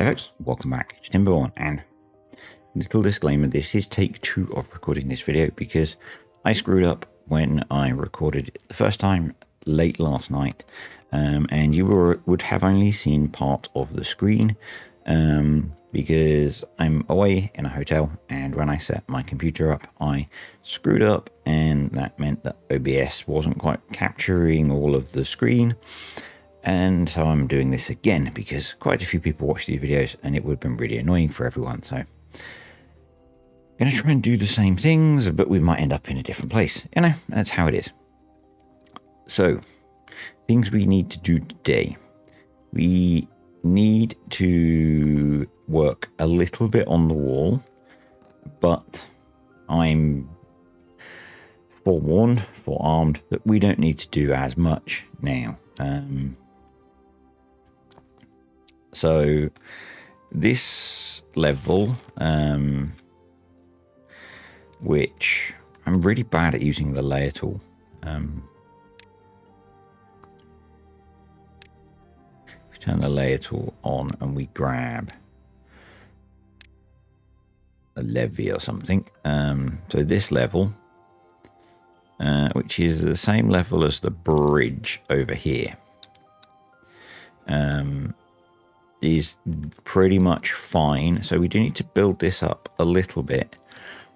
folks, welcome back to Timberpunk, and little disclaimer, this is take 2 of recording this video because I screwed up when I recorded it the first time late last night, and you would have only seen part of the screen because I'm away in a hotel, and when I set my computer up I screwed up, and that meant that OBS wasn't quite capturing all of the screen. And so I'm doing this again because quite a few people watch these videos and it would have been really annoying for everyone. So I'm going to try and do the same things, but we might end up in a different place. You know, that's how it is. So things we need to do today. We need to work a little bit on the wall, but I'm forearmed that we don't need to do as much now. So this level, which I'm really bad at using the layer tool. We turn the layer tool on and we grab a levy or something. So this level, which is the same level as the bridge over here, is pretty much fine. So we do need to build this up a little bit,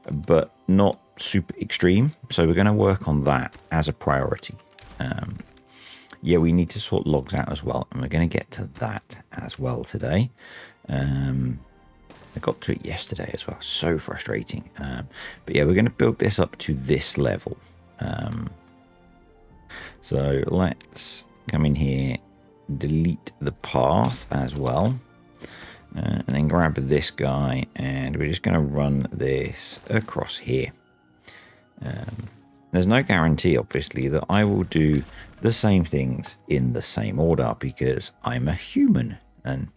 but not super extreme. So we're going to work on that as a priority. Yeah, we need to sort logs out as well, and we're going to get to that as well today. I got to it yesterday as well. So frustrating. But yeah, we're going to build this up to this level. So let's come in here, delete the path as well, and then grab this guy, and we're just going to run this across here. There's no guarantee, obviously, that I will do the same things in the same order because I'm a human, and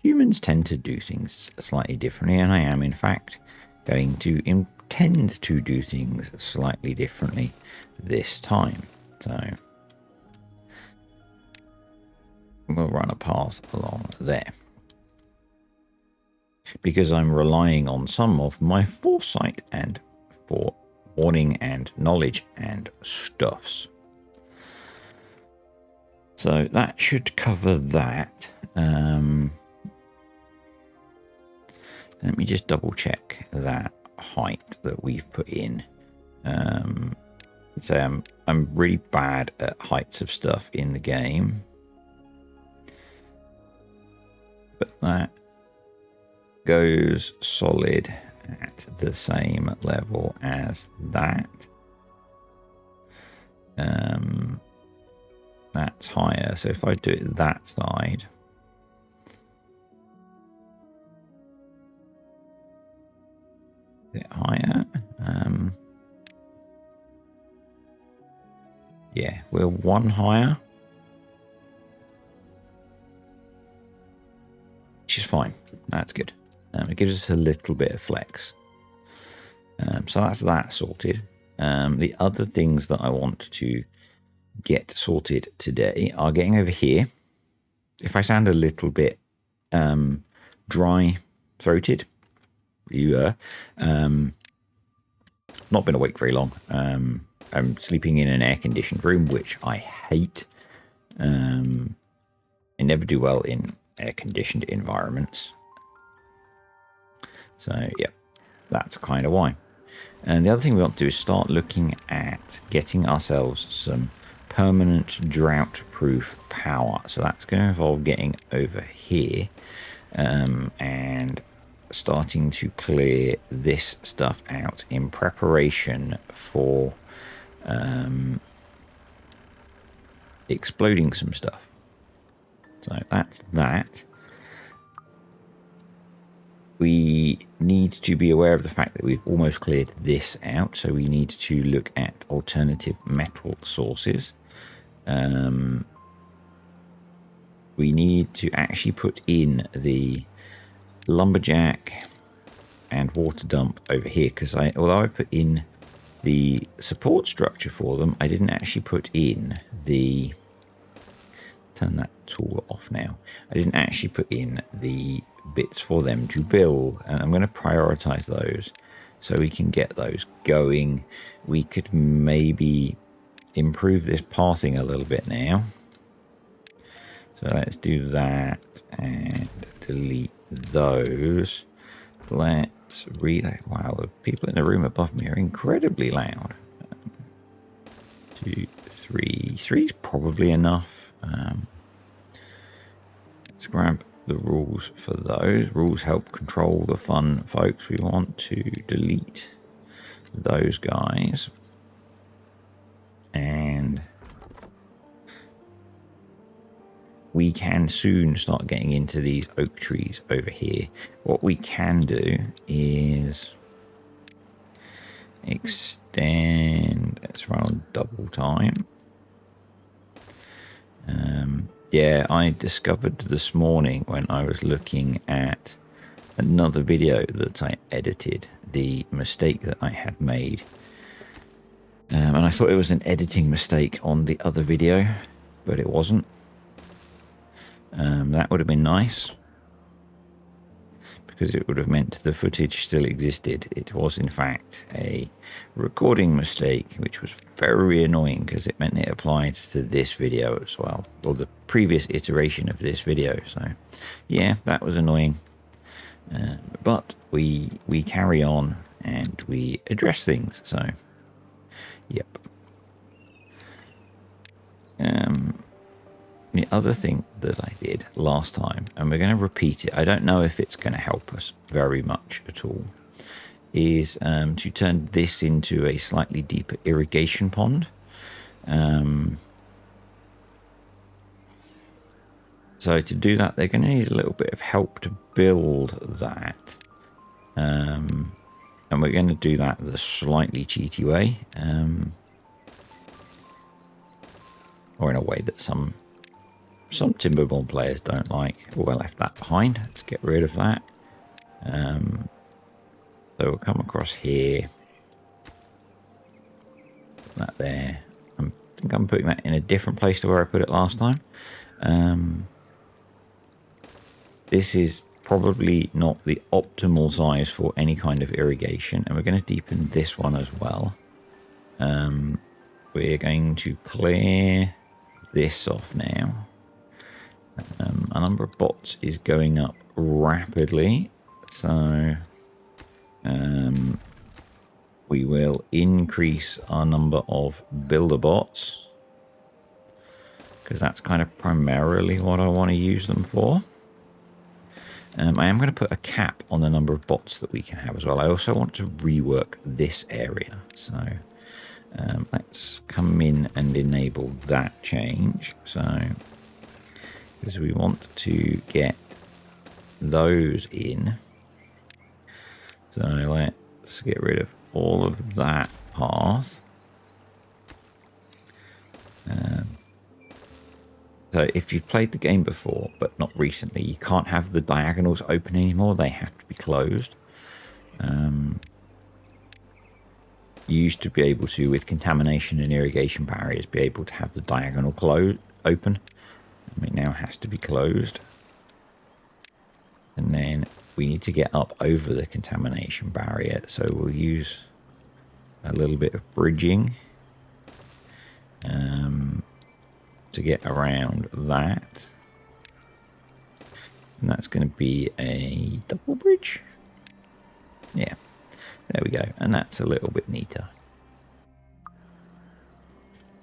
humans tend to do things slightly differently, and I am in fact going to intend to do things slightly differently this time. So we'll run a path along there because I'm relying on some of my foresight and forewarning and knowledge and stuffs. So that should cover that. Let me just double check that height that we've put in. So I'm really bad at heights of stuff in the game. But that goes solid at the same level as that. That's higher. So if I do it that side, a bit higher. Yeah, we're one higher, which is fine. That's good. It gives us a little bit of flex. So that's that sorted. The other things that I want to get sorted today are getting over here. If I sound a little bit dry throated, you not been awake very long. I'm sleeping in an air-conditioned room, which I hate. I never do well in air-conditioned environments. So yeah, that's kind of why. And the other thing we want to do is start looking at getting ourselves some permanent drought-proof power. So that's going to involve getting over here and starting to clear this stuff out in preparation for exploding some stuff. So that's that. We need to be aware of the fact that we've almost cleared this out, so we need to look at alternative metal sources. We need to actually put in the lumberjack and water dump over here, because although I put in the support structure for them, I didn't actually put in the turn that tool off now. I didn't actually put in the bits for them to build, and I'm going to prioritize those so we can get those going. We could maybe improve this pathing a little bit now. So let's do that and delete those. Let's read. Wow, the people in the room above me are incredibly loud. 2, 3. 3's probably enough. Let's grab the rules for those. Rules help control the fun, folks. We want to delete those guys. And we can soon start getting into these oak trees over here. What we can do is extend. Let's run on double time. Yeah, I discovered this morning when I was looking at another video that I edited the mistake that I had made. And I thought it was an editing mistake on the other video, but it wasn't. That would have been nice, because it would have meant the footage still existed. It was in fact a recording mistake, which was very annoying because it meant it applied to this video as well, or the previous iteration of this video. So yeah, that was annoying, but we carry on and we address things. So yep. The other thing that I did last time, and we're going to repeat it, I don't know if it's going to help us very much at all, is to turn this into a slightly deeper irrigation pond. So to do that, they're going to need a little bit of help to build that. And we're going to do that the slightly cheaty way, or in a way that some Timberborn players don't like. Oh, I left that behind. Let's get rid of that. So we'll come across here. Put that there. I think I'm putting that in a different place to where I put it last time. This is probably not the optimal size for any kind of irrigation, and we're going to deepen this one as well. We're going to clear this off now. A number of bots is going up rapidly, so we will increase our number of builder bots, because that's kind of primarily what I want to use them for. I am going to put a cap on the number of bots that we can have as well. I also want to rework this area, so let's come in and enable that change. So because we want to get those in. So let's get rid of all of that path. So if you've played the game before, but not recently, you can't have the diagonals open anymore. They have to be closed. You used to be able to, with contamination and irrigation barriers, be able to have the diagonal open. It now has to be closed. And then we need to get up over the contamination barrier. So we'll use a little bit of bridging to get around that. And that's going to be a double bridge. Yeah, there we go. And that's a little bit neater.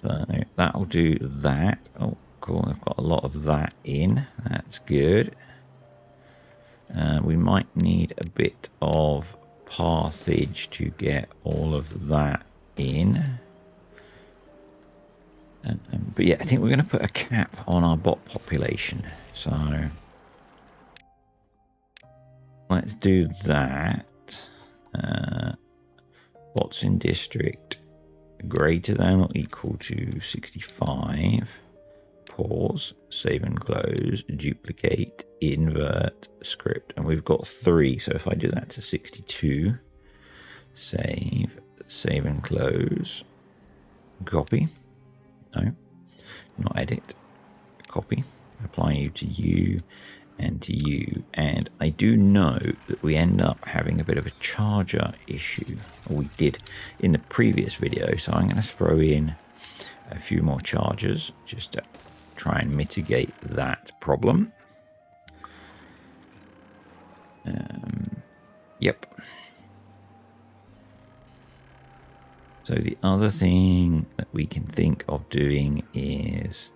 So that'll do that. Oh, cool. I've got a lot of that in. That's good. We might need a bit of pathage to get all of that in. But yeah, I think we're going to put a cap on our bot population. So let's do that. Bots in district greater than or equal to 65. Pause, save and close, duplicate, invert, script. And we've got 3. So if I do that to 62, save and close, copy. No, not edit, copy, apply you to you, and to you. And I do know that we end up having a bit of a charger issue, or we did in the previous video. So I'm going to throw in a few more chargers just to try and mitigate that problem. Yep. So the other thing that we can think of doing is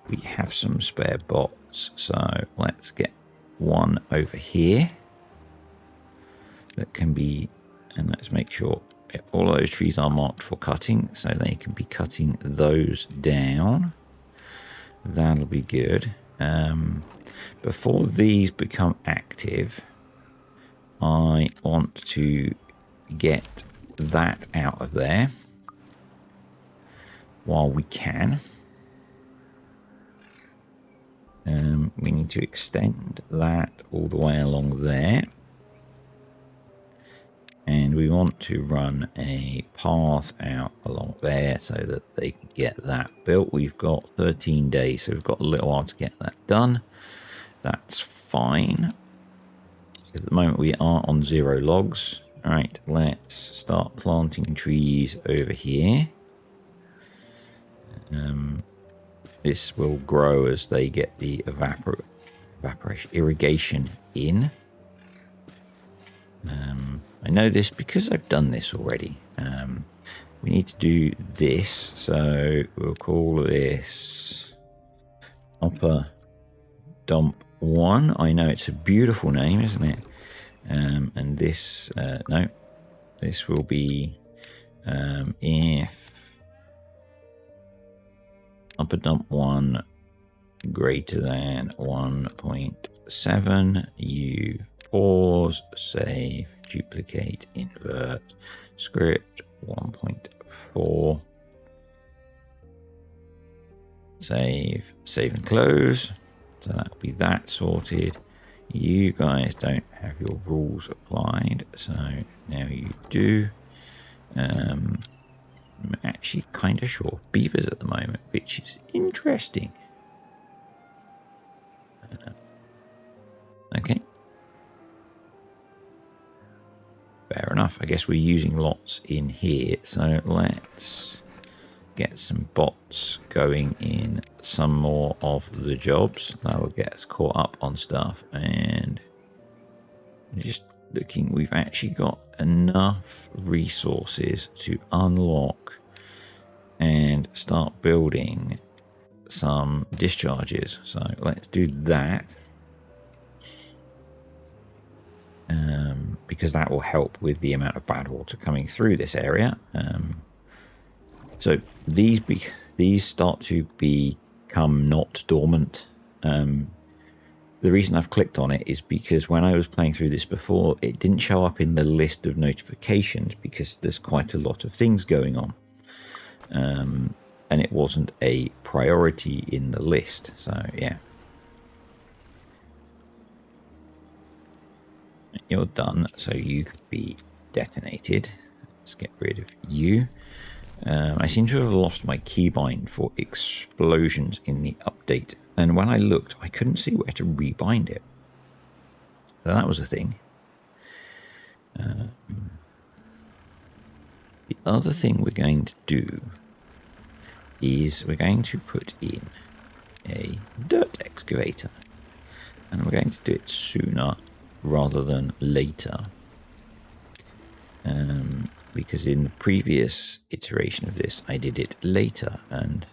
we have some spare bots. So let's get one over here that can be, and let's make sure all of those trees are marked for cutting, so they can be cutting those down. That'll be good. Before these become active, I want to get that out of there while we can. We need to extend that all the way along there. And we want to run a path out along there so that they can get that built. We've got 13 days, so we've got a little while to get that done. That's fine. At the moment, we are on 0 logs. All right, let's start planting trees over here. This will grow as they get the evaporation irrigation in. I know this because I've done this already. We need to do this, so we'll call this Upper Dump 1. I know it's a beautiful name, isn't it? And this, no, this will be if Upper Dump 1 greater than 1.7, you pause, save, duplicate, invert, script 1.4, save and close. So that'll be that sorted. You guys don't have your rules applied, so now you do. I'm actually kind of short of beavers at the moment, which is interesting. Okay. Fair enough. I guess we're using lots in here, so let's get some bots going in some more of the jobs. That'll get us caught up on stuff. And just looking, we've actually got enough resources to unlock and start building some discharges. So let's do that. Because that will help with the amount of bad water coming through this area. So these start to become not dormant. The reason I've clicked on it is because when I was playing through this before, it didn't show up in the list of notifications because there's quite a lot of things going on. And it wasn't a priority in the list. So yeah. You're done, so you could be detonated. Let's get rid of you. I seem to have lost my keybind for explosions in the update, and when I looked, I couldn't see where to rebind it. So that was a thing. The other thing we're going to do is we're going to put in a dirt excavator, and we're going to do it sooner rather than later, because in the previous iteration of this I did it later, and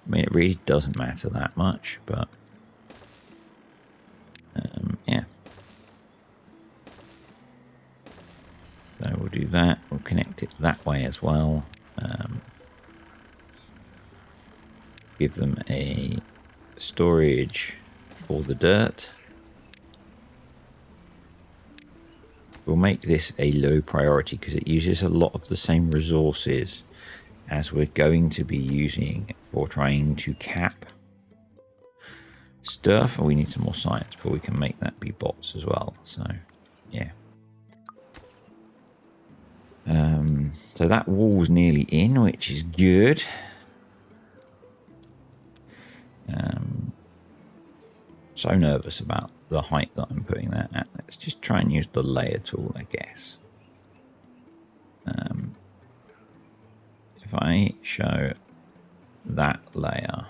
I mean it really doesn't matter that much, but yeah. So we'll do that, we'll connect it that way as well, give them a storage for the dirt. We'll make this a low priority because it uses a lot of the same resources as we're going to be using for trying to cap stuff. And we need some more science, but we can make that be bots as well. So, yeah. So that wall's nearly in, which is good. so nervous about the height that I'm putting that at. Let's just try and use the layer tool, I guess. If I show that layer,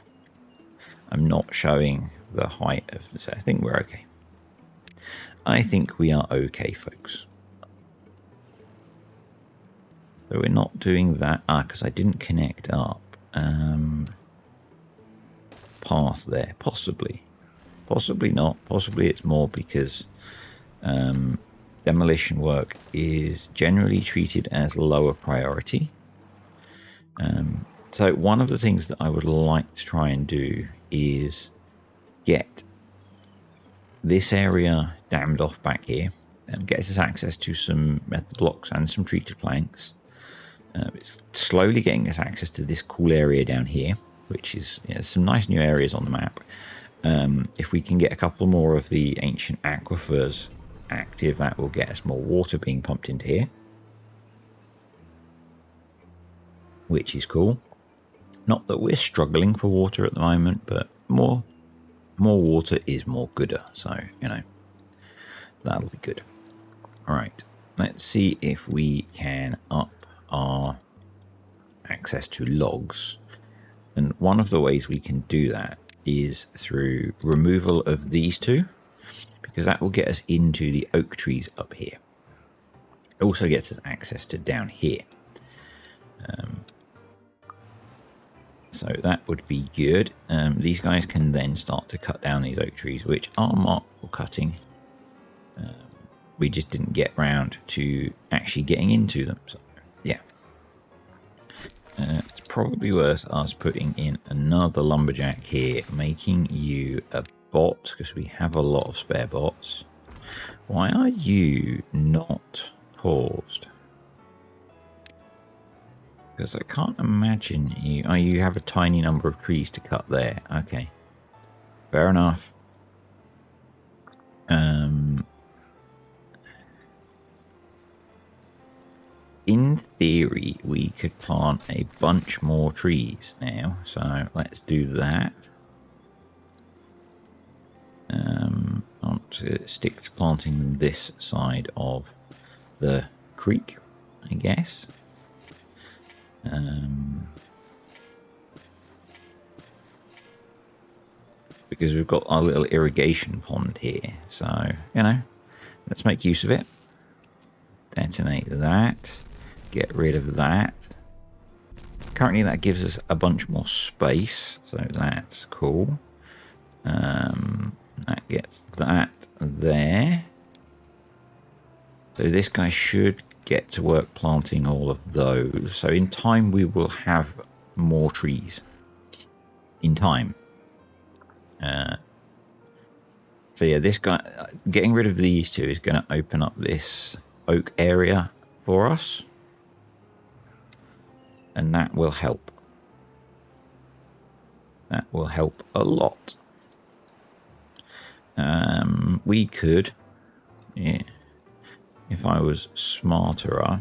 I'm not showing the height of this. I think we're okay. I think we are okay, folks. So we're not doing that. Because I didn't connect up. Path there, possibly. Possibly not. Possibly it's more because demolition work is generally treated as lower priority. So one of the things that I would like to try and do is get this area dammed off back here and get us access to some metal blocks and some treated planks. It's slowly getting us access to this cool area down here, which is some nice new areas on the map. If we can get a couple more of the ancient aquifers active, that will get us more water being pumped into here, which is cool. Not that we're struggling for water at the moment, but more water is more gooder. So, that'll be good. All right, let's see if we can up our access to logs. And one of the ways we can do that is through removal of these two, because that will get us into the oak trees up here. It also gets us access to down here. So that would be good. These guys can then start to cut down these oak trees, which are marked for cutting. We just didn't get round to actually getting into them. So, yeah. It's probably worth us putting in another lumberjack here, making you a bot, because we have a lot of spare bots. Why are you not paused? Because I can't imagine you... Oh, you have a tiny number of trees to cut there. Okay. Fair enough. In theory, we could plant a bunch more trees now. So let's do that. I want to stick to planting this side of the creek, I guess. Because we've got our little irrigation pond here. So, let's make use of it. Detonate that. Get rid of that. Currently that gives us a bunch more space, so that's cool. That gets that there. So this guy should get to work planting all of those. So in time we will have more trees. In time. So yeah, this guy, getting rid of these two is going to open up this oak area for us. And that will help. That will help a lot. We could, yeah, if I was smarter,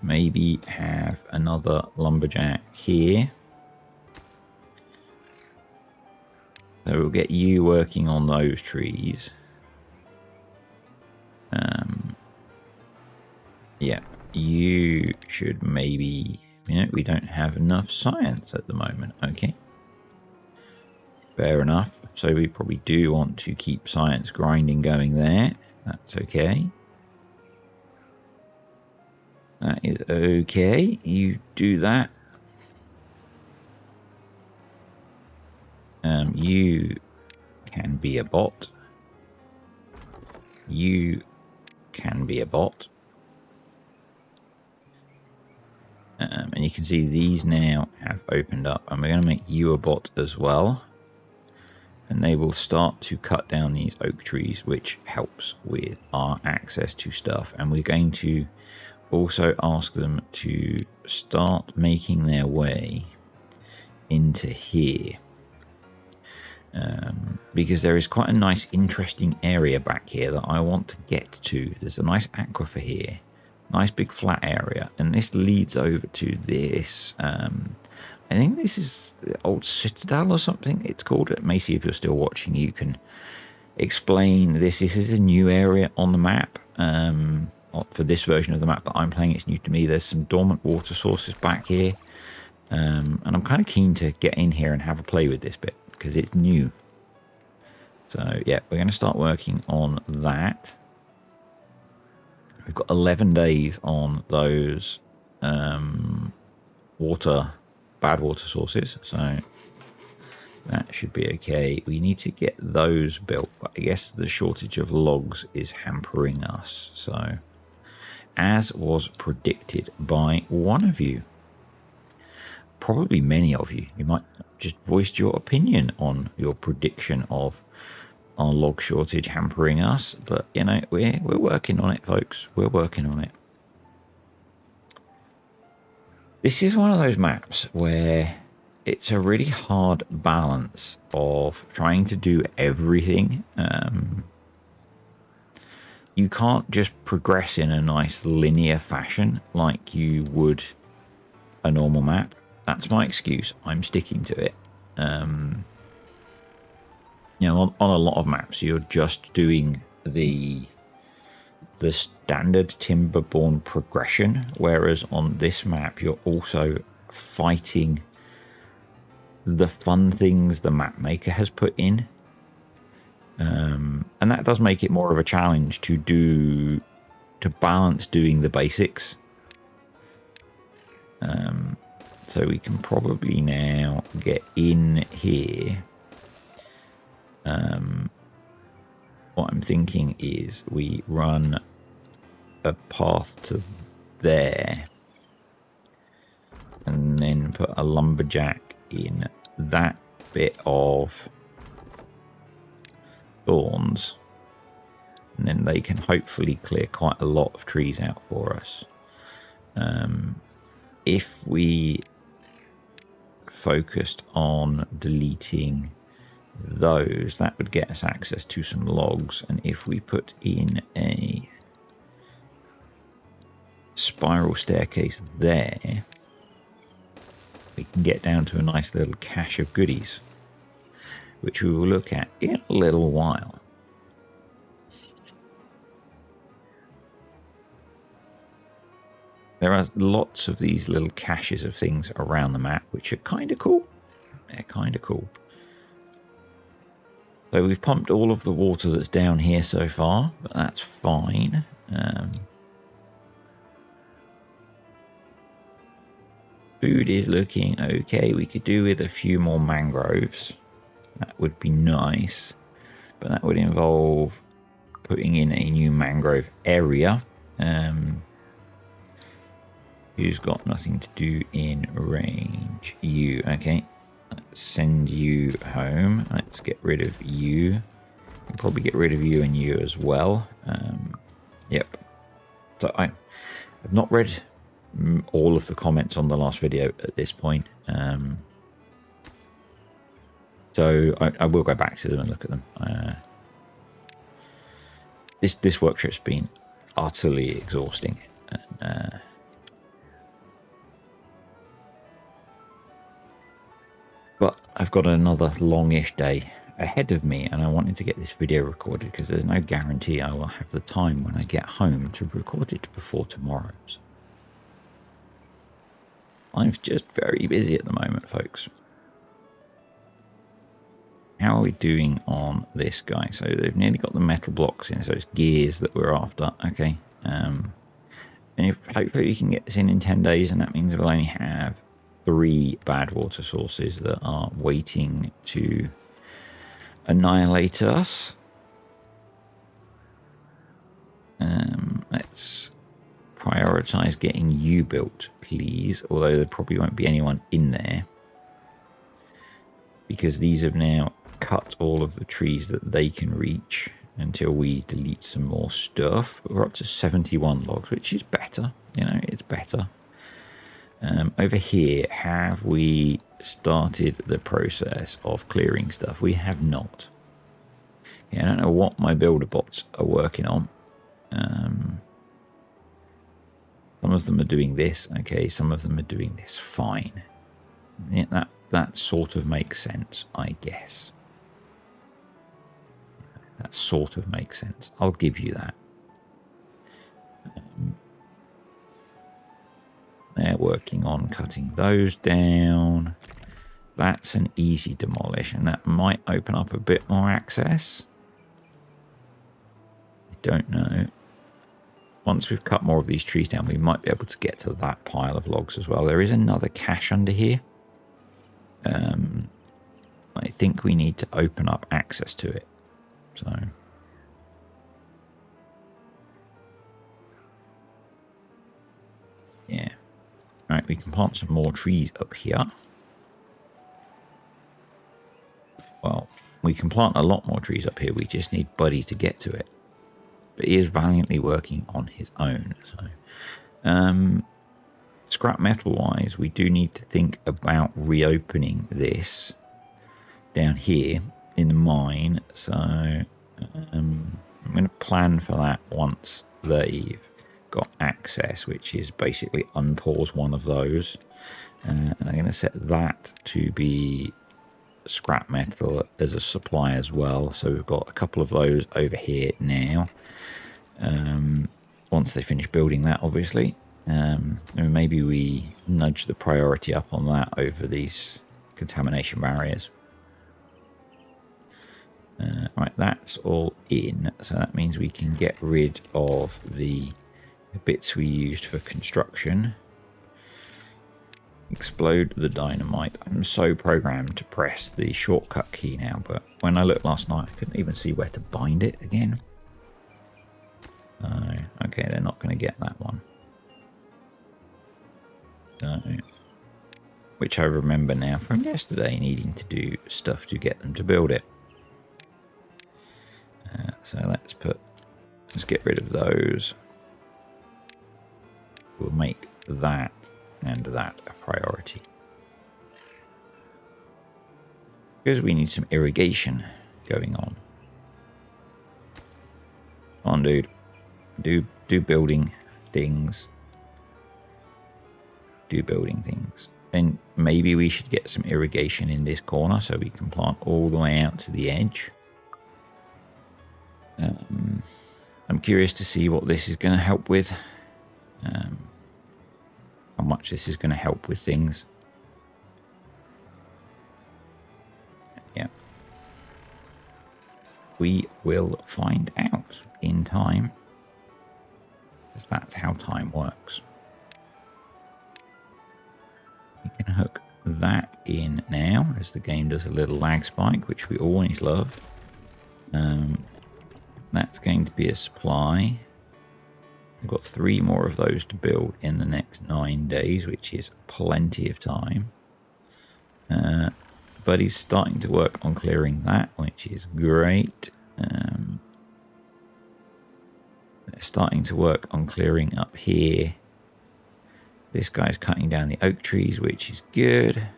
maybe have another lumberjack here. So we'll get you working on those trees. Yeah, you should maybe... we don't have enough science at the moment. Okay. Fair enough. So we probably do want to keep science grinding going there. That's okay. That is okay. You do that. You can be a bot. You can be a bot. And you can see these now have opened up. And we're going to make you a bot as well. And they will start to cut down these oak trees, which helps with our access to stuff. And we're going to also ask them to start making their way into here. Because there is quite a nice, interesting area back here that I want to get to. There's a nice aquifer here. Nice big flat area. And this leads over to this. I I think this is the old Citadel or something it's called. Macy, if you're still watching, you can explain this. This is a new area on the map. For this version of the map that I'm playing, it's new to me. There's some dormant water sources back here. And I'm kind of keen to get in here and have a play with this bit because it's new. So yeah, we're going to start working on that. We've got 11 days on those bad water sources, so that should be okay. We need to get those built, but I guess the shortage of logs is hampering us. So, as was predicted by one of you, probably many of you, you might just voiced your opinion on your prediction of our log shortage hampering us, but you know, we're working on it, folks. We're working on it. This is one of those maps where it's a really hard balance of trying to do everything. You can't just progress in a nice linear fashion like you would a normal map. That's my excuse. I'm sticking to it. You know, on a lot of maps, you're just doing the standard Timberborn progression, whereas on this map, you're also fighting the fun things the map maker has put in. And that does make it more of a challenge to balance doing the basics. So we can probably now get in here. What I'm thinking is we run a path to there and then put a lumberjack in that bit of thorns, and then they can hopefully clear quite a lot of trees out for us. If we focused on deleting those, that would get us access to some logs, and if we put in a spiral staircase there, we can get down to a nice little cache of goodies, which we will look at in a little while. There are lots of these little caches of things around the map, which are kind of cool. They're kind of cool. So we've pumped all of the water that's down here so far, but that's fine. Food is looking okay. We could do with a few more mangroves. That would be nice, but that would involve putting in a new mangrove area. Who's got nothing to do in range? You. Okay, let's send you home. Let's get rid of you. We'll probably get rid of you and you as well. Yep. So I've not read all of the comments on the last video at this point. So I will go back to them and look at them. This work trip's been utterly exhausting. But I've got another longish day ahead of me, and I wanted to get this video recorded because there's no guarantee I will have the time when I get home to record it before tomorrow. So I'm just very busy at the moment, folks. How are we doing on this guy? So they've nearly got the metal blocks in, so it's gears that we're after. Okay. And if hopefully we can get this in 10 days, and that means we'll only have 3 bad water sources that are waiting to annihilate us. Let's prioritize getting you built, please, although there probably won't be anyone in there because these have now cut all of the trees that they can reach until we delete some more stuff. We're up to 71 logs, which is better. You know, it's better. Over here, have we started the process of clearing stuff? We have not. Yeah, I don't know what my builder bots are working on. Some of them are doing this, okay, some of them are doing this fine. Yeah, that sort of makes sense, I guess. That sort of makes sense. I'll give you that. They're working on cutting those down. That's an easy demolish, and that might open up a bit more access. I don't know. Once we've cut more of these trees down, we might be able to get to that pile of logs as well. There is another cache under here. I think we need to open up access to it. So yeah. All right, we can plant some more trees up here. Well, we can plant a lot more trees up here. We just need Buddy to get to it. But he is valiantly working on his own. So, scrap metal wise, we do need to think about reopening this down here in the mine. So I'm going to plan for that once they've got access, which is basically unpause one of those. And I'm going to set that to be scrap metal as a supply as well. So we've got a couple of those over here now. Once they finish building that, obviously, maybe we nudge the priority up on that over these contamination barriers. Right, that's all in. So that means we can get rid of the bits we used for construction. Explode the dynamite. I'm so programmed to press the shortcut key now, but when I looked last night, I couldn't even see where to bind it again. Okay, they're not going to get that one. Which I remember now from yesterday, needing to do stuff to get them to build it. So let's get rid of those. We'll make that and that a priority. Because we need some irrigation going on. Come on, dude. Do building things. Do building things. And maybe we should get some irrigation in this corner so we can plant all the way out to the edge. I'm curious to see what this is going to help with. How much this is going to help with things. Yeah. We will find out in time. Because that's how time works. You can hook that in now as the game does a little lag spike, which we always love. That's going to be a supply. We've got 3 more of those to build in the next 9 days, which is plenty of time. But he's starting to work on clearing that, which is great. They're starting to work on clearing up here. This guy's cutting down the oak trees, which is good.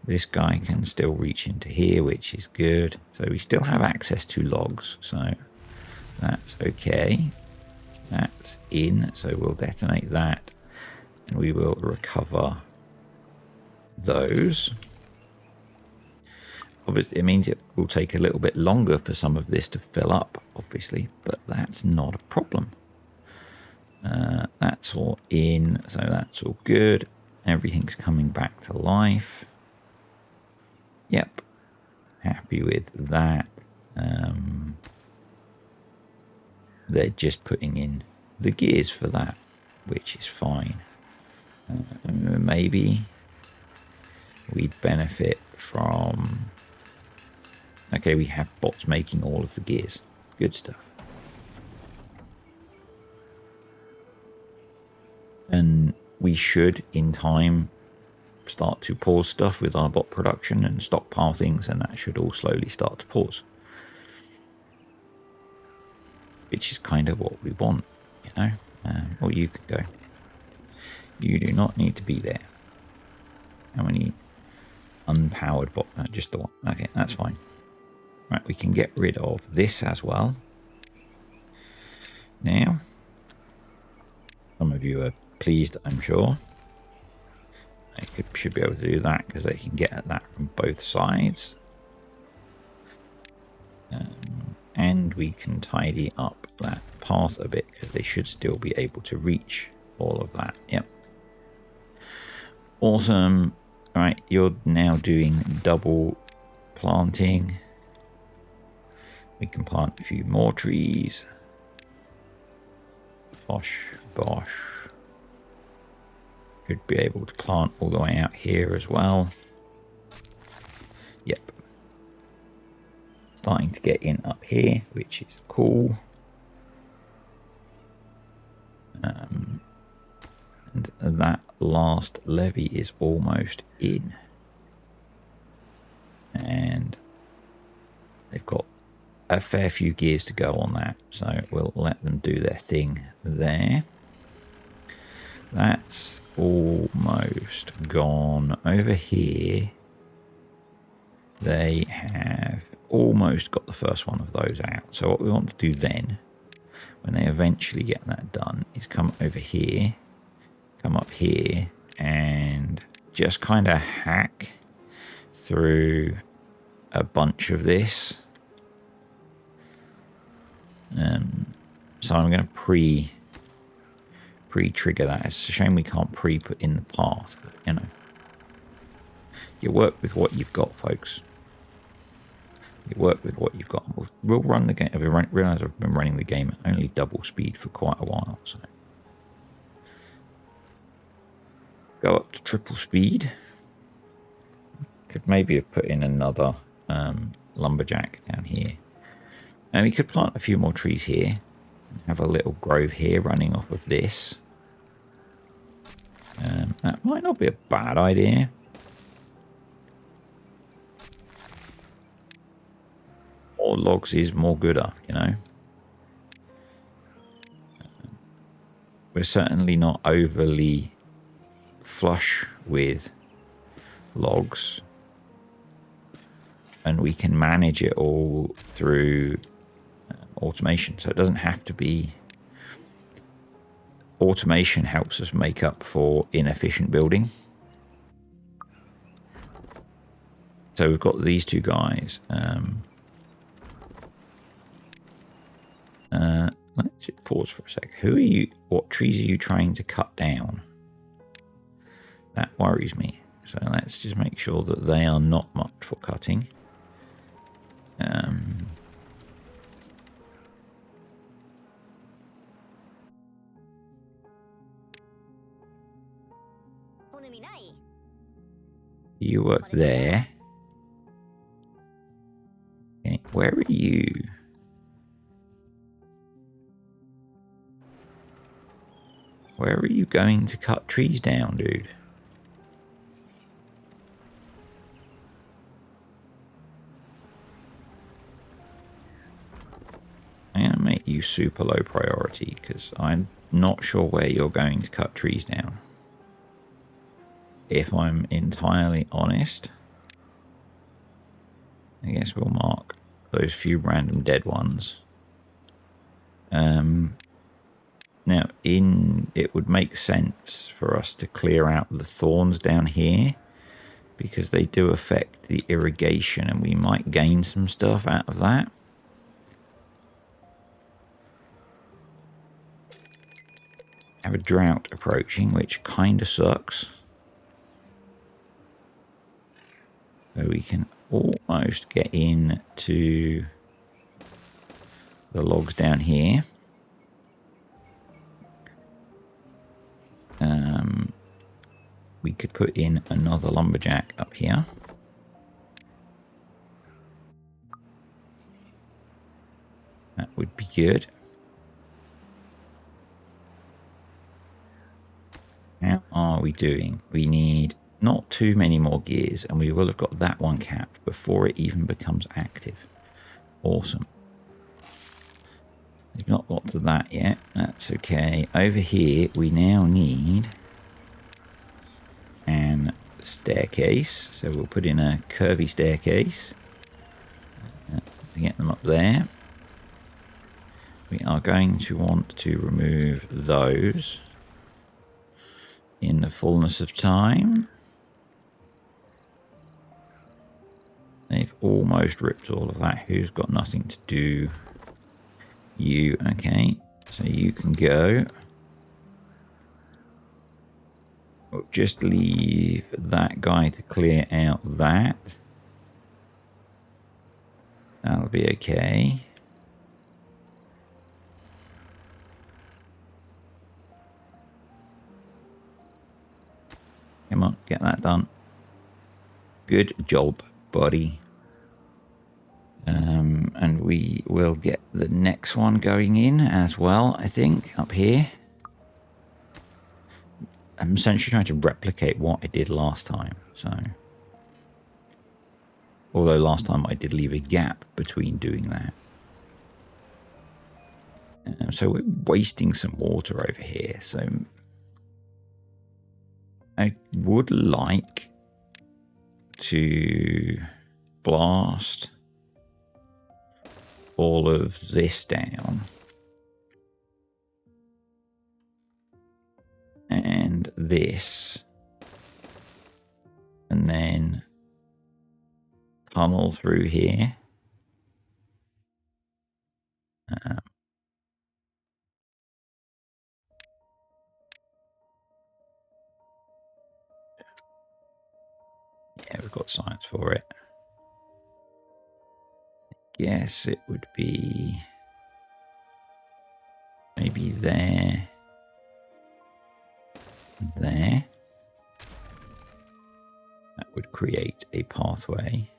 This guy can still reach into here, which is good. So we still have access to logs, so that's okay. That's in, so we'll detonate that. And we will recover those. Obviously, it means it will take a little bit longer for some of this to fill up, obviously, but that's not a problem. That's all in, so that's all good. Everything's coming back to life. Yep, happy with that. They're just putting in the gears for that, which is fine. Maybe we'd benefit from... Okay, we have bots making all of the gears. Good stuff. And we should, in time, start to pause stuff with our bot production and stockpile things, and that should all slowly start to pause. Which is kind of what we want, you know? Or you could go. You do not need to be there. How many unpowered bot? Just the one. Okay, that's fine. Right, we can get rid of this as well. Now, some of you are pleased, I'm sure. should be able to do that because they can get at that from both sides. And we can tidy up that path a bit because they should still be able to reach all of that. Yep. Awesome. All right, you're now doing double planting. We can plant a few more trees. Bosh, bosh. Should be able to plant all the way out here as well. Yep. Starting to get in up here, which is cool. And that last levee is almost in. And they've got a fair few gears to go on that, so we'll let them do their thing there. That's almost gone. Over here, they have almost got the first one of those out. So what we want to do then, when they eventually get that done, is come over here, come up here, and just kind of hack through a bunch of this. So I'm going to pre-trigger that. It's a shame we can't put in the path, but, you know, you work with what you've got, folks. You work with what you've got. We'll run the game. I realise I've been running the game at only double speed for quite a while, so go up to triple speed. Could maybe have put in another lumberjack down here. And we could plant a few more trees here. Have a little grove here running off of this. That might not be a bad idea. More logs is more gooder, you know. We're certainly not overly flush with logs. And we can manage it all through automation, so it doesn't have to be. Automation helps us make up for inefficient building. So we've got these two guys. Let's just pause for a sec. Who are you? What trees are you trying to cut down? That worries me. So let's just make sure that they are not marked for cutting. You work there. Okay, where are you? Where are you going to cut trees down, dude? I'm going to make you super low priority because I'm not sure where you're going to cut trees down. If I'm entirely honest, I guess we'll mark those few random dead ones. Now, it would make sense for us to clear out the thorns down here because they do affect the irrigation and we might gain some stuff out of that. Have a drought approaching, which kind of sucks. So we can almost get into the logs down here. We could put in another lumberjack up here. That would be good. How are we doing? We need not too many more gears, and we will have got that one capped before it even becomes active. Awesome. We've not got to that yet. That's okay. Over here, we now need an staircase. So we'll put in a curvy staircase to get them up there. We are going to want to remove those in the fullness of time. almost ripped all of that. Who's got nothing to do? You, okay. So you can go. We'll just leave that guy to clear out that. That'll be okay. Come on, get that done. Good job, buddy. And we will get the next one going in as well, I think, up here. I'm essentially trying to replicate what I did last time, so... Although last time I did leave a gap between doing that. So we're wasting some water over here, so... I would like to blast all of this down. And this. And then tunnel through here. Yeah, we've got science for it. Yes, it would be maybe there. There. That would create a pathway.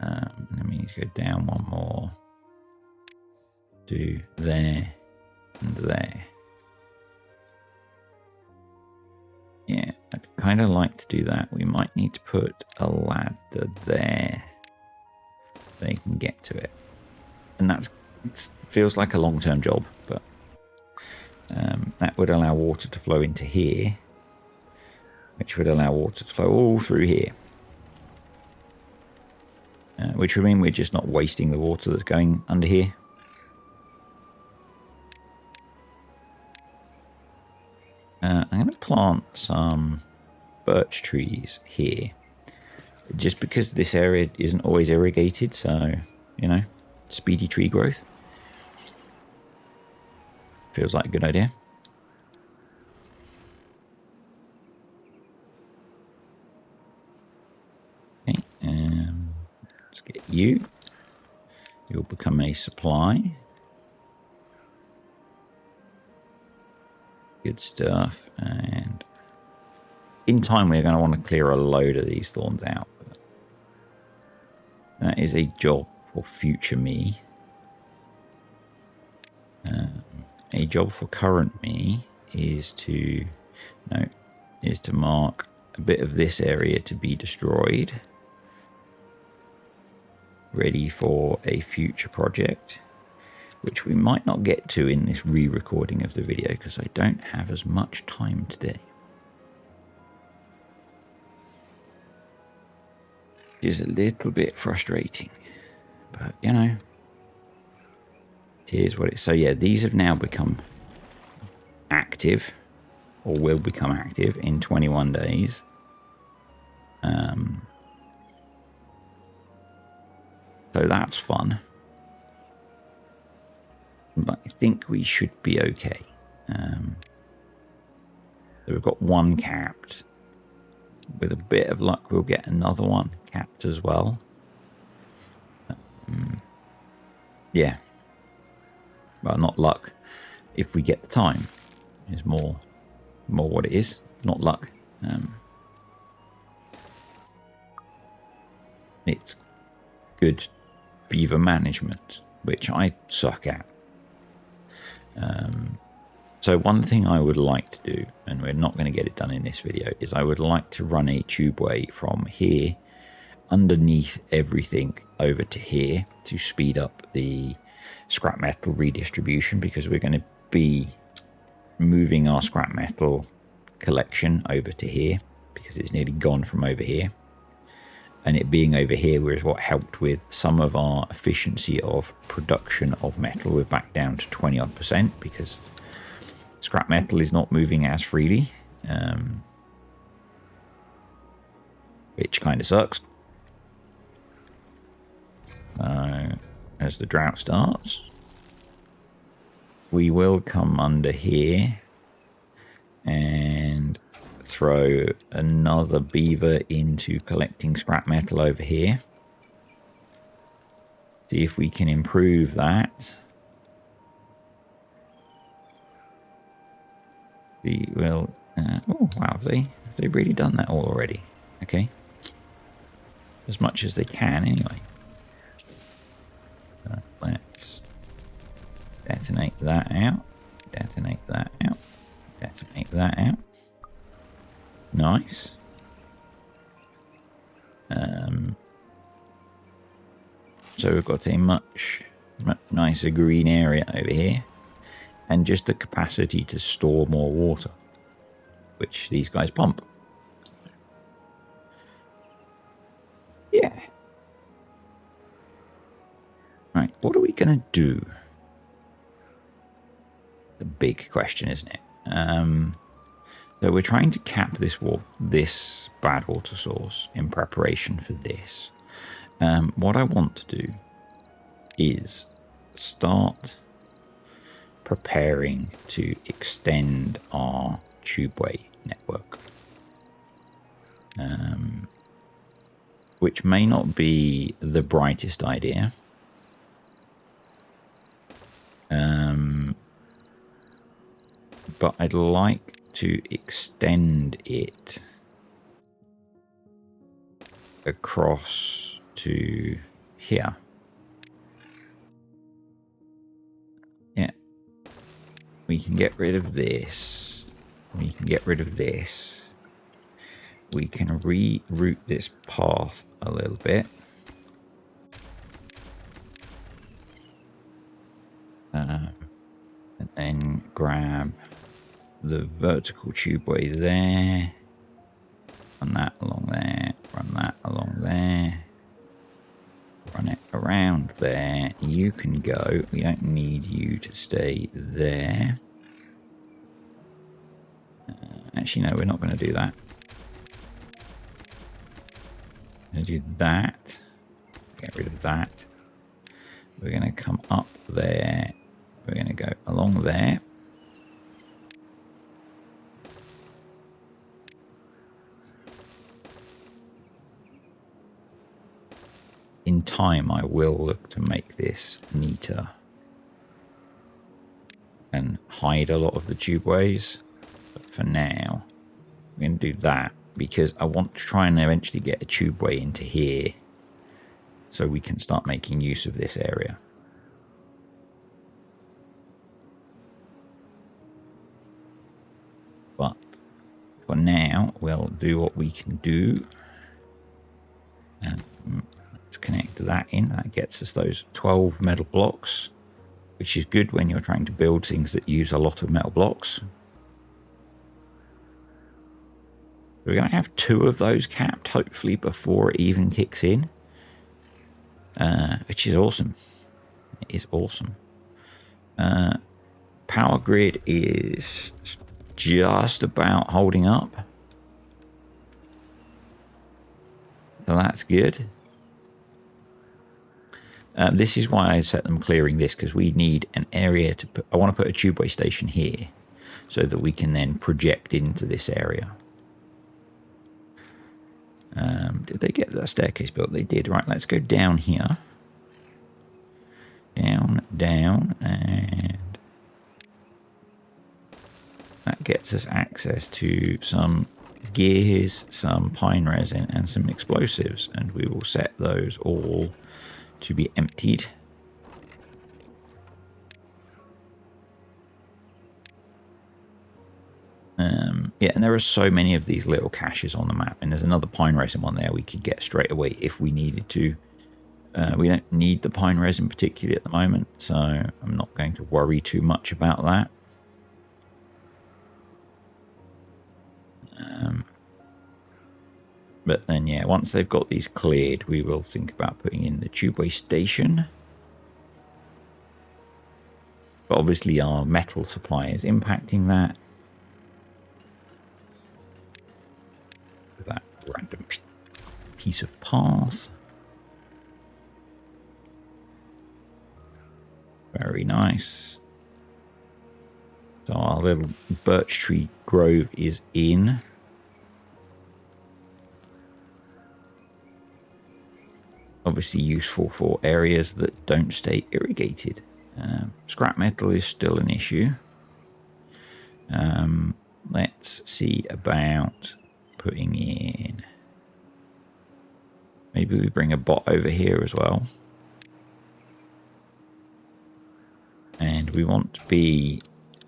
Then we need to go down one more. Do there and there. Yeah, I'd kind of like to do that. We might need to put a ladder there. They can get to it. And that feels like a long-term job, but that would allow water to flow into here, which would allow water to flow all through here. Which would mean we're just not wasting the water that's going under here. I'm going to plant some birch trees here. Just because this area isn't always irrigated, so, you know, speedy tree growth. Feels like a good idea. Okay, let's get you. You'll become a supply. Good stuff. And in time, we're going to want to clear a load of these thorns out. That is a job for future me. A job for current me is to mark a bit of this area to be destroyed, ready for a future project, which we might not get to in this re-recording of the video because I don't have as much time today. It is a little bit frustrating, but you know, it is what it is. So yeah, these have now become active, or will become active in 21 days. So that's fun. But I think we should be okay. So we've got one capped. With a bit of luck, we'll get another one capped as well. Yeah. Well, not luck. If we get the time, is more what it is. Not luck. It's good beaver management, which I suck at. So one thing I would like to do, and we're not going to get it done in this video, is I would like to run a tubeway from here underneath everything over to here to speed up the scrap metal redistribution, because we're going to be moving our scrap metal collection over to here because it's nearly gone from over here. And it being over here is what helped with some of our efficiency of production of metal. We're back down to 20% because scrap metal is not moving as freely. which kind of sucks. So as the drought starts, we will come under here and throw another beaver into collecting scrap metal over here. See if we can improve that. We will... oh, wow, have they really done that all already? Okay. As much as they can, anyway. Let's detonate that out. Detonate that out. Detonate that out. Nice. So we've got a much nicer green area over here. And just the capacity to store more water, which these guys pump. Yeah. Right, what are we going to do? The big question, isn't it? So we're trying to cap this bad water source in preparation for this. What I want to do is start preparing to extend our tubeway network, which may not be the brightest idea. But I'd like to extend it across to here. Yeah. We can get rid of this. We can get rid of this. We can reroute this path a little bit. And then grab the vertical tubeway there. Run that along there. Run that along there. Run it around there. You can go. We don't need you to stay there. Actually, no, we're not going to do that. We're going to do that. Get rid of that. We're going to come up there. We're going to go along there. In time, I will look to make this neater and hide a lot of the tubeways. But for now, I'm going to do that because I want to try and eventually get a tubeway into here so we can start making use of this area. But for now, we'll do what we can do. Let's connect that in. That gets us those 12 metal blocks, which is good when you're trying to build things that use a lot of metal blocks. We're going to have 2 of those capped, hopefully, before it even kicks in, which is awesome. It is awesome. Power grid is just about holding up. So that's good. This is why I set them clearing this, because we need an area to put. I want to put a tubeway station here so that we can then project into this area. Did they get that staircase built? They did. Right, let's go down here. Down, down, and that gets us access to some gears, some pine resin, and some explosives. And we will set those all to be emptied. Yeah, and there are so many of these little caches on the map, and there's another pine resin one there we could get straight away if we needed to. We don't need the pine resin particularly at the moment, so I'm not going to worry too much about that. But then, yeah, once they've got these cleared, we will think about putting in the tubeway station. But obviously our metal supply is impacting that. That random piece of path. Very nice. So our little birch tree grove is in. Obviously useful for areas that don't stay irrigated. Scrap metal is still an issue. Let's see about putting in... Maybe we bring a bot over here as well. And we want to be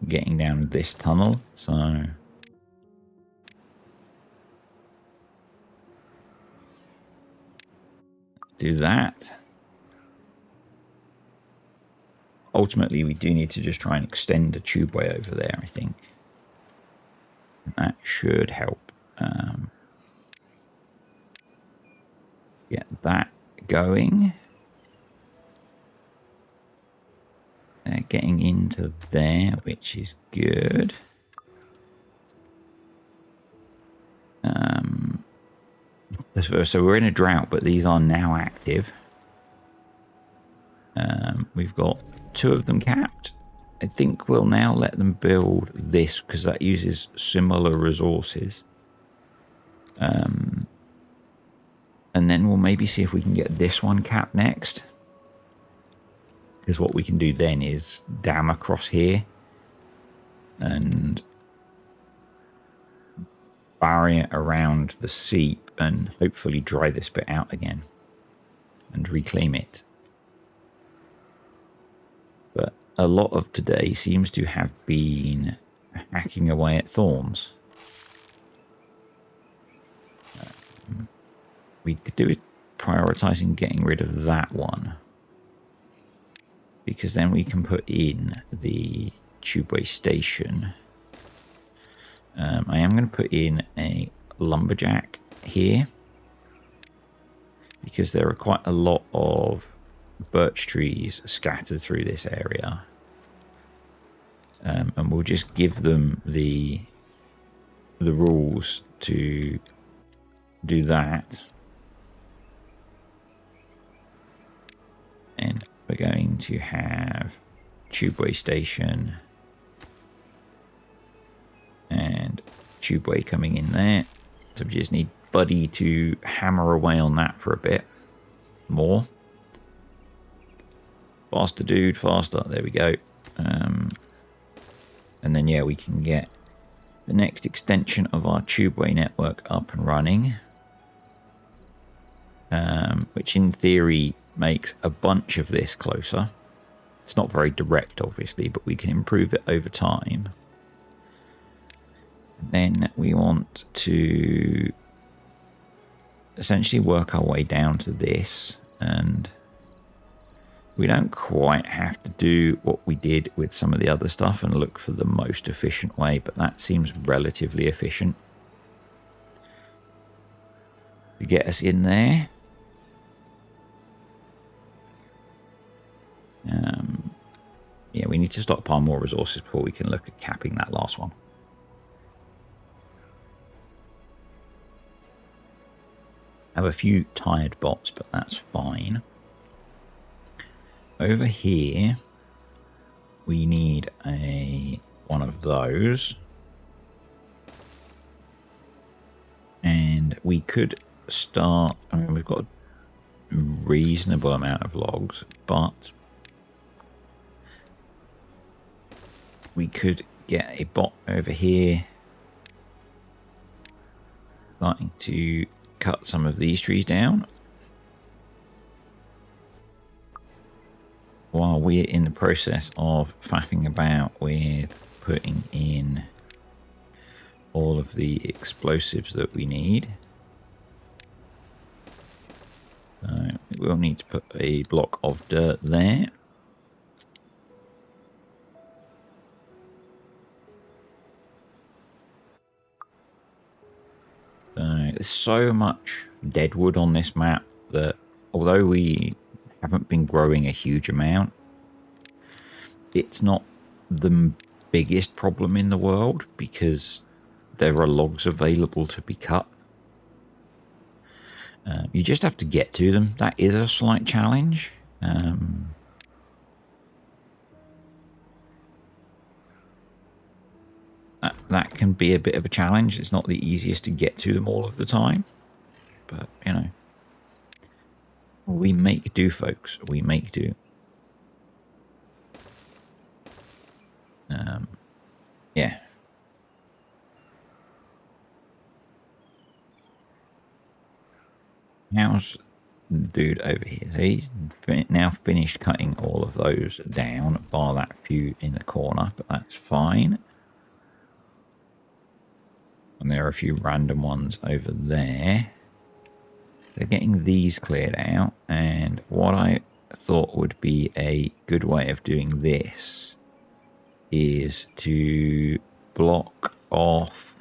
getting down this tunnel, so... do that. Ultimately, we do need to just try and extend the tubeway over there, I think. That should help. Get that going. Getting into there, which is good. So we're in a drought, but these are now active. We've got 2 of them capped. I think we'll now let them build this because that uses similar resources. And then we'll maybe see if we can get this one capped next. Because what we can do then is dam across here and barrier around the seep and hopefully dry this bit out again and reclaim it. But a lot of today seems to have been hacking away at thorns. We could do it prioritizing getting rid of that one, because then we can put in the tubeway station. I am going to put in a lumberjack here because there are quite a lot of birch trees scattered through this area, and we'll just give them the rules to do that. And we're going to have tubeway station and tubeway coming in there. So we just need Buddy to hammer away on that for a bit more. Faster, dude, faster. There we go. And then, yeah, we can get the next extension of our tubeway network up and running. Which in theory makes a bunch of this closer. It's not very direct, obviously, but we can improve it over time. Then we want to essentially work our way down to this, and we don't quite have to do what we did with some of the other stuff and look for the most efficient way, but that seems relatively efficient to get us in there. Yeah, we need to stockpile more resources before we can look at capping that last one. I have a few tired bots, but that's fine. Over here, we need one of those. And we could start... I mean, we've got a reasonable amount of logs, but we could get a bot over here starting to cut some of these trees down while we're in the process of faffing about with putting in all of the explosives that we need. So we'll need to put a block of dirt there. There's so much deadwood on this map that although we haven't been growing a huge amount, it's not the biggest problem in the world because there are logs available to be cut. You just have to get to them. That is a slight challenge. That can be a bit of a challenge. It's not the easiest to get to them all of the time. But, you know, we make do, folks. We make do. Yeah. How's the dude over here? So he's now finished cutting all of those down, bar that few in the corner, but that's fine. And there are a few random ones over there. They're getting these cleared out, and what I thought would be a good way of doing this is to block off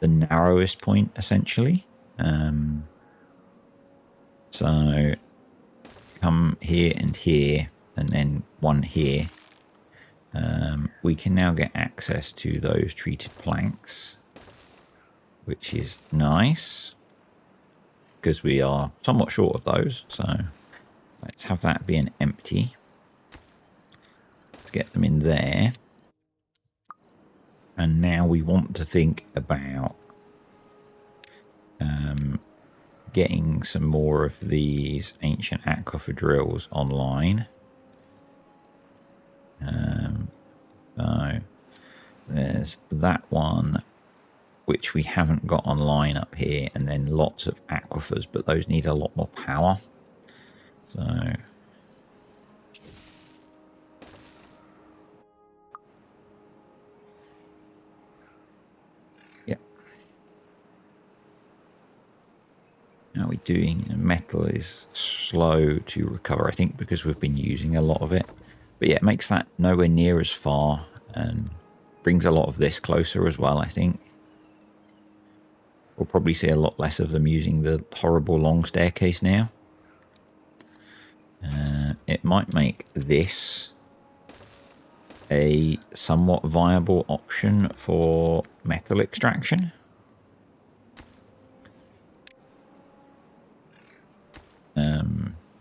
the narrowest point, essentially. So come here and here, and then one here. We can now get access to those treated planks, which is nice, because we are somewhat short of those. So let's have that be an empty. Let's get them in there. And now we want to think about getting some more of these ancient aquifer drills online. So there's that one, which we haven't got online up here, and then lots of aquifers, but those need a lot more power. So yeah. How are we doing? Metal is slow to recover, I think, because we've been using a lot of it. But yeah, it makes that nowhere near as far and brings a lot of this closer as well, I think. We'll probably see a lot less of them using the horrible long staircase now. It might make this a somewhat viable option for metal extraction.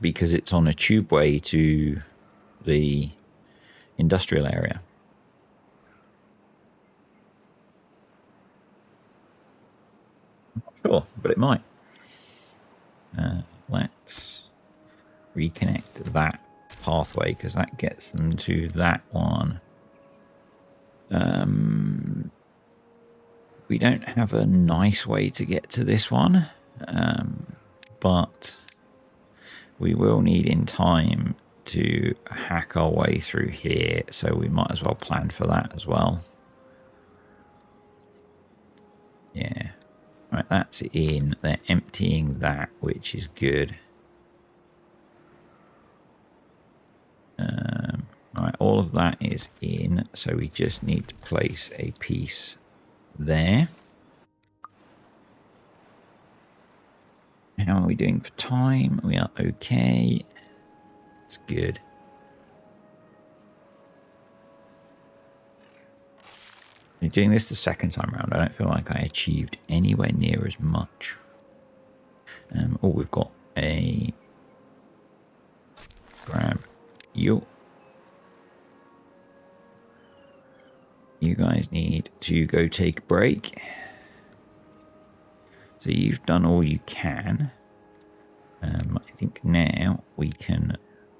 Because it's on a tubeway to the industrial area. Sure, but it might. Let's reconnect that pathway, because that gets them to that one. We don't have a nice way to get to this one, but we will need in time to hack our way through here, so we might as well plan for that as well. Yeah. Right, that's in. They're emptying that, which is good. Right, all of that is in, so we just need to place a piece there. How are we doing for time? We are okay. It's good. Doing this the second time around, I don't feel like I achieved anywhere near as much. Oh, we've got a grab you. You guys need to go take a break. So you've done all you can. I think now we can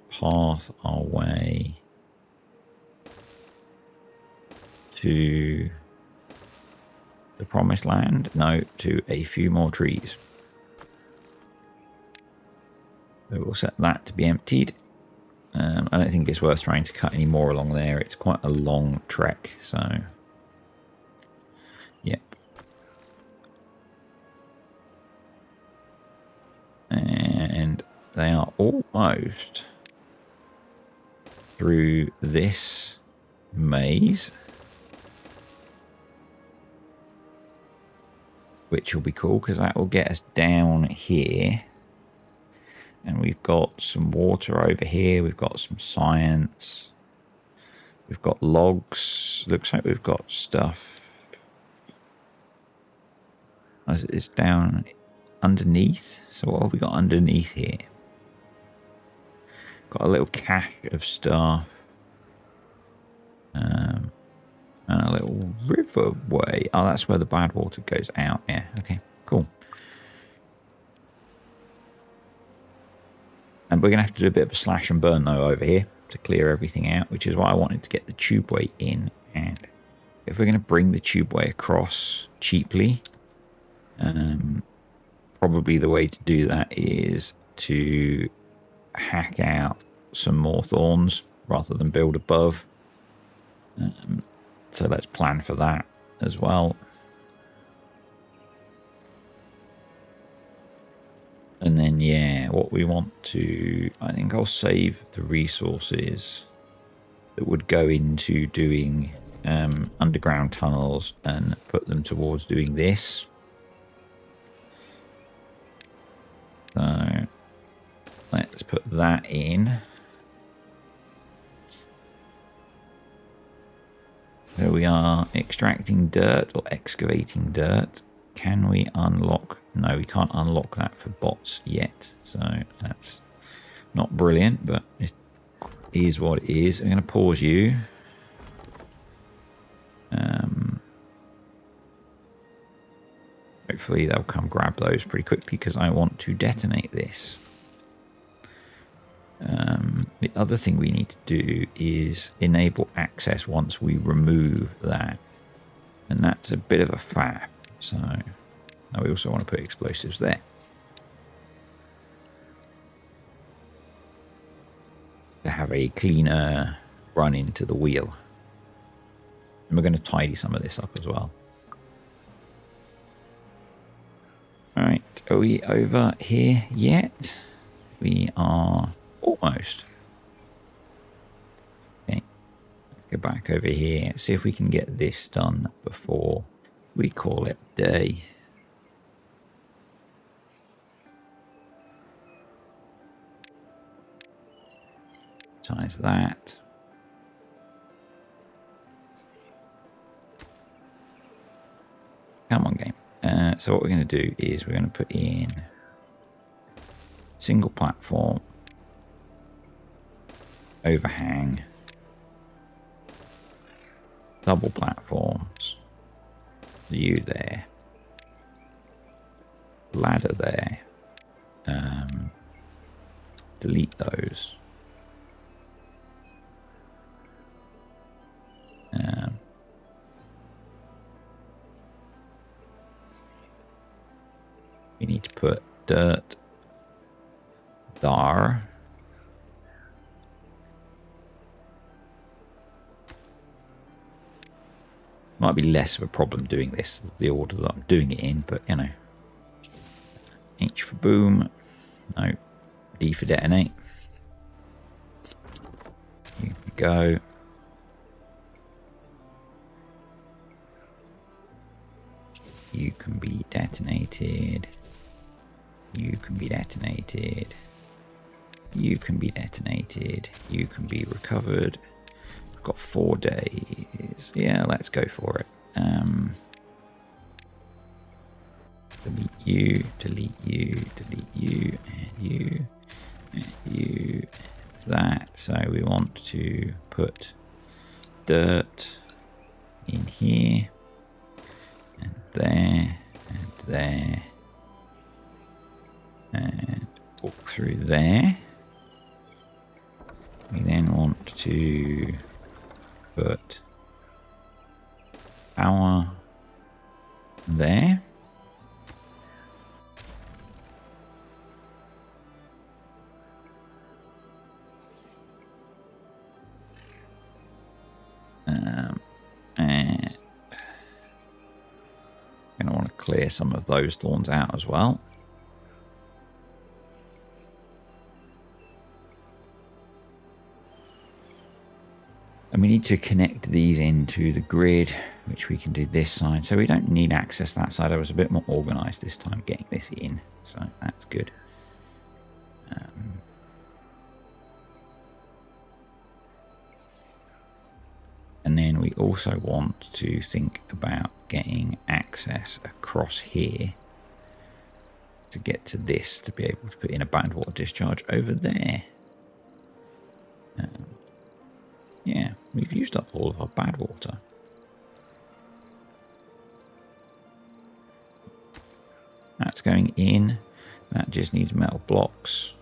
path our way to the promised land. No, to a few more trees. So we'll set that to be emptied. I don't think it's worth trying to cut any more along there. It's quite a long trek, so yep. And they are almost through this maze, which will be cool because that will get us down here. And we've got some water over here. We've got some science. We've got logs. Looks like we've got stuff. It's down underneath. So what have we got underneath here? Got a little cache of stuff. And a little riverway. Oh, that's where the bad water goes out. Yeah, okay, cool. And we're going to have to do a bit of a slash and burn, though, over here to clear everything out, which is why I wanted to get the tubeway in. And if we're going to bring the tubeway across cheaply, probably the way to do that is to hack out some more thorns rather than build above. So let's plan for that as well. And then, yeah, what we want to... I think I'll save the resources that would go into doing underground tunnels and put them towards doing this. So let's put that in. So we are extracting dirt or excavating dirt. Can we unlock? No, we can't unlock that for bots yet. So that's not brilliant, but it is what it is. I'm going to pause you. Hopefully they'll come grab those pretty quickly because I want to detonate this. The other thing we need to do is enable access once we remove that. And that's a bit of a faff. So now we also want to put explosives there. To have a cleaner run into the wheel. And we're going to tidy some of this up as well. Alright, are we over here yet? We are almost. Okay, let's go back over here. See if we can get this done before we call it a day. Ties that. Come on, game. So what we're going to do is we're going to put in single platform, overhang, double platforms, view there, ladder there, delete those. We need to put dirt there. Might be less of a problem doing this, the order that I'm doing it in, but you know. H for boom. No. D for detonate. Here we go. You can be detonated. You can be detonated. You can be detonated. You can be recovered. I've got 4 days. Yeah, let's go for it. Delete you, delete you, delete you, and you, and you, and that. So we want to put dirt in here, and there, and there, and walk through there. We then want to put power there. And I'm going to want to clear some of those thorns out as well. And we need to connect these into the grid, which we can do this side. So we don't need access that side. I was a bit more organized this time getting this in. So that's good. And then we also want to think about getting access across here to get to this to be able to put in a bad water discharge over there. Yeah, we've used up all of our bad water. That's going in. That just needs metal blocks,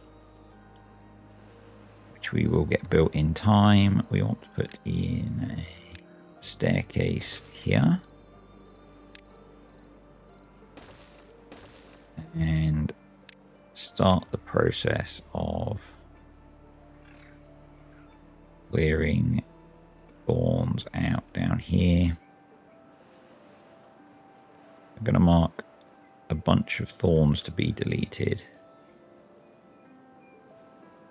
which we will get built in time. We want to put in a staircase here. And start the process of clearing thorns out down here. I'm going to mark a bunch of thorns to be deleted.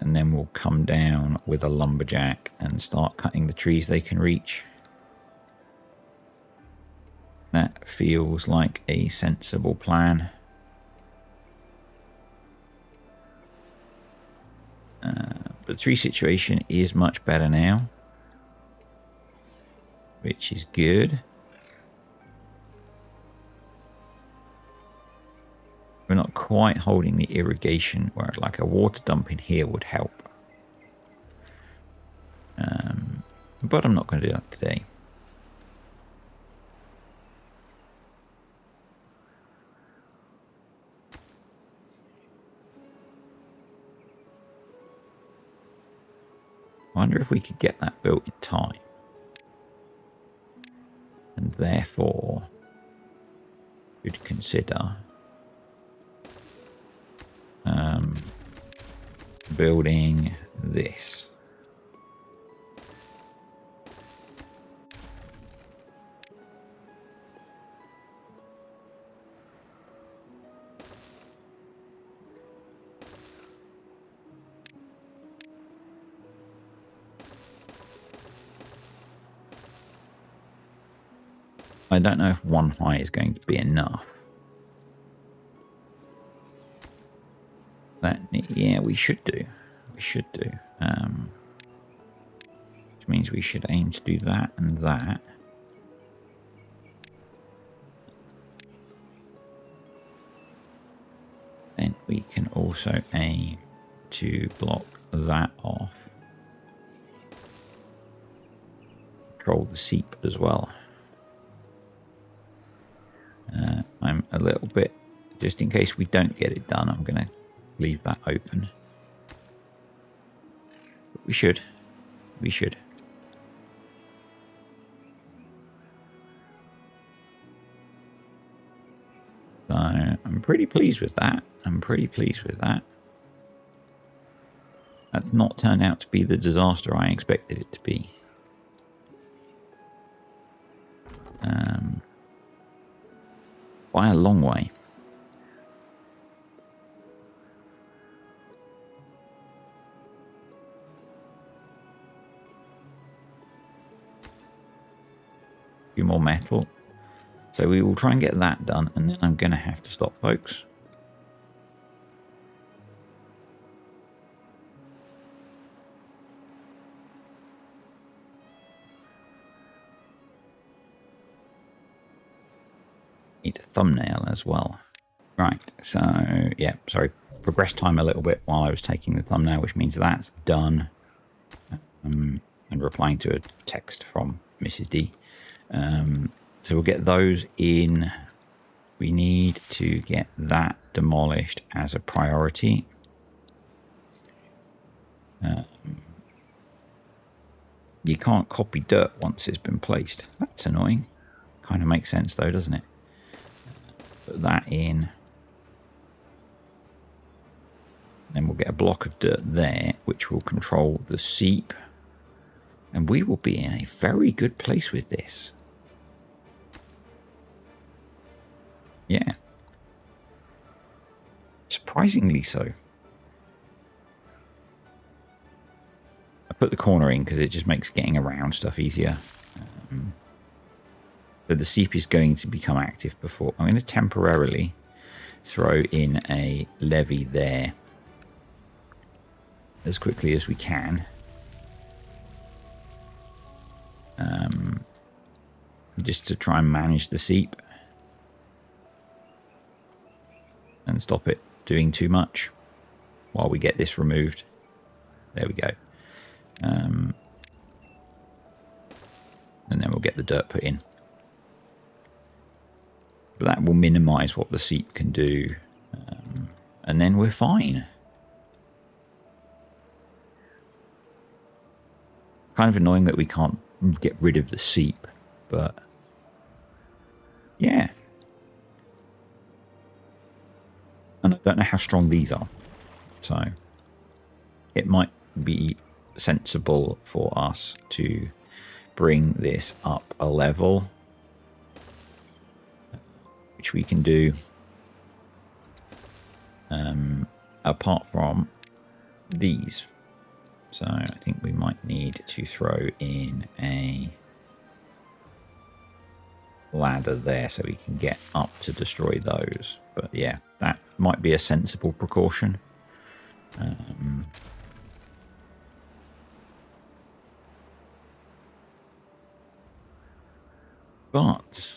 And then we'll come down with a lumberjack and start cutting the trees they can reach. That feels like a sensible plan. The tree situation is much better now, which is good. We're not quite holding the irrigation, where like a water dump in here would help. But I'm not going to do that today. I wonder if we could get that built in time. And therefore, could consider building this. I don't know if 1 high is going to be enough. That, yeah, we should do. We should do. Which means we should aim to do that and that. Then we can also aim to block that off. Control the seep as well. I'm a little bit, just in case we don't get it done, I'm going to leave that open. But we should. We should. So I'm pretty pleased with that. I'm pretty pleased with that. That's not turned out to be the disaster I expected it to be. By a long way. A few more metal. So we will try and get that done, and then I'm going to have to stop, folks. Need a thumbnail as well. Right, so yeah, sorry, progress time a little bit while I was taking the thumbnail, which means that's done. And replying to a text from Mrs. D. So we'll get those in. We need to get that demolished as a priority. You can't copy dirt once it's been placed. That's annoying. Kind of makes sense though, doesn't it? Put that in. Then we'll get a block of dirt there, which will control the seep. And we will be in a very good place with this. Yeah. Surprisingly so. I put the corner in because it just makes getting around stuff easier. But the seep is going to become active before. I'm going to temporarily throw in a levee there as quickly as we can. Just to try and manage the seep. and stop it doing too much while we get this removed. There we go. And then we'll get the dirt put in. But that will minimize what the seep can do. And then we're fine. Kind of annoying that we can't get rid of the seep, but yeah. And I don't know how strong these are. So it might be sensible for us to bring this up a level, which we can do apart from these. So I think we might need to throw in a ladder there so we can get up to destroy those. But yeah, that might be a sensible precaution. But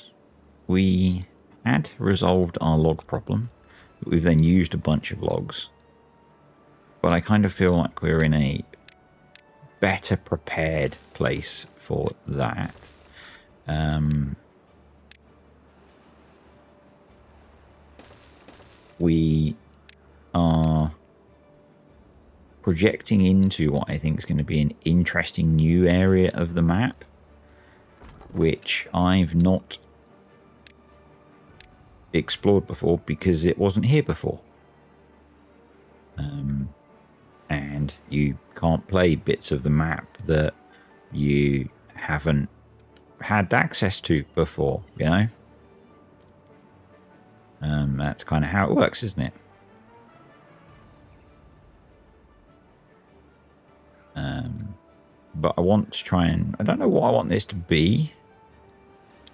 we had resolved our log problem. We've then used a bunch of logs. But I kind of feel like we're in a better prepared place for that. We are projecting into what I think is going to be an interesting new area of the map, which I've not explored before because it wasn't here before. And you can't play bits of the map that you haven't had access to before, you know? That's kind of how it works, isn't it? But I want to try and... I don't know what I want this to be.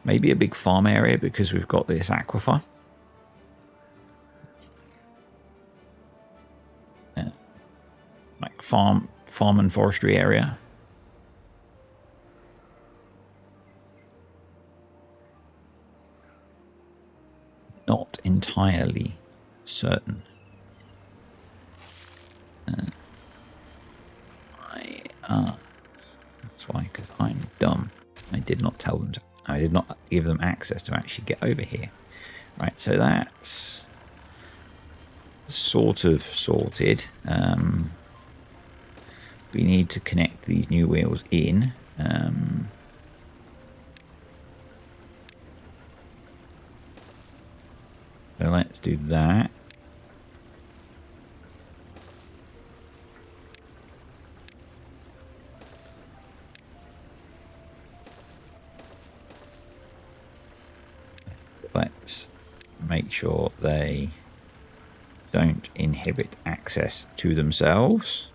Maybe a big farm area because we've got this aquifer. Like farm and forestry area. Not entirely certain. That's why, because I'm dumb. I did not tell them to, I did not give them access to actually get over here. Right, so that's sort of sorted. We need to connect these new wheels in. So let's do that. Let's make sure they don't inhibit access to themselves.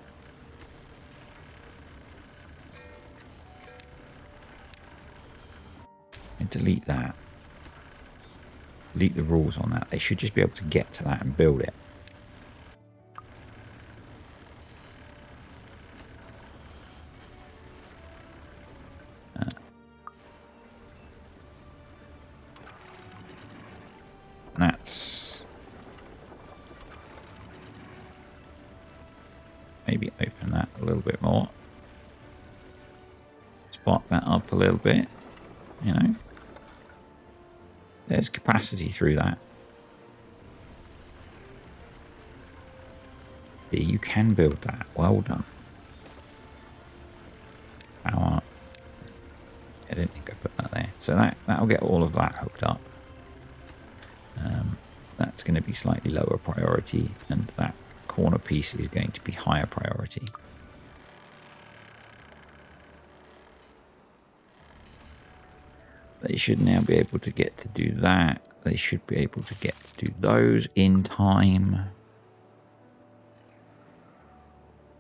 And delete that. Delete the rules on that. They should just be able to get to that and build it. That's... maybe open that a little bit more. Spark that up a little bit, you know. There's capacity through that. Yeah, you can build that. Well done. Power. I didn't think I put that there. So that'll get all of that hooked up. That's going to be slightly lower priority, and that corner piece is going to be higher priority. They should now be able to get to do that. They should be able to get to do those in time.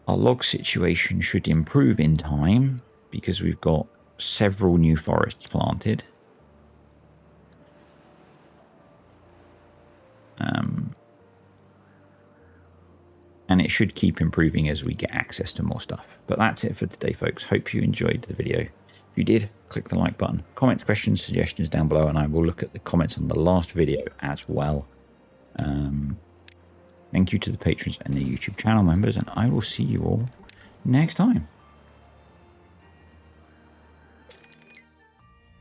Our log situation should improve in time because we've got several new forests planted. And it should keep improving as we get access to more stuff. But that's it for today, folks. Hope you enjoyed the video. If you did, click the like button. Comments, questions, suggestions down below, and I will look at the comments on the last video as well. Thank you to the patrons and the YouTube channel members, and I will see you all next time.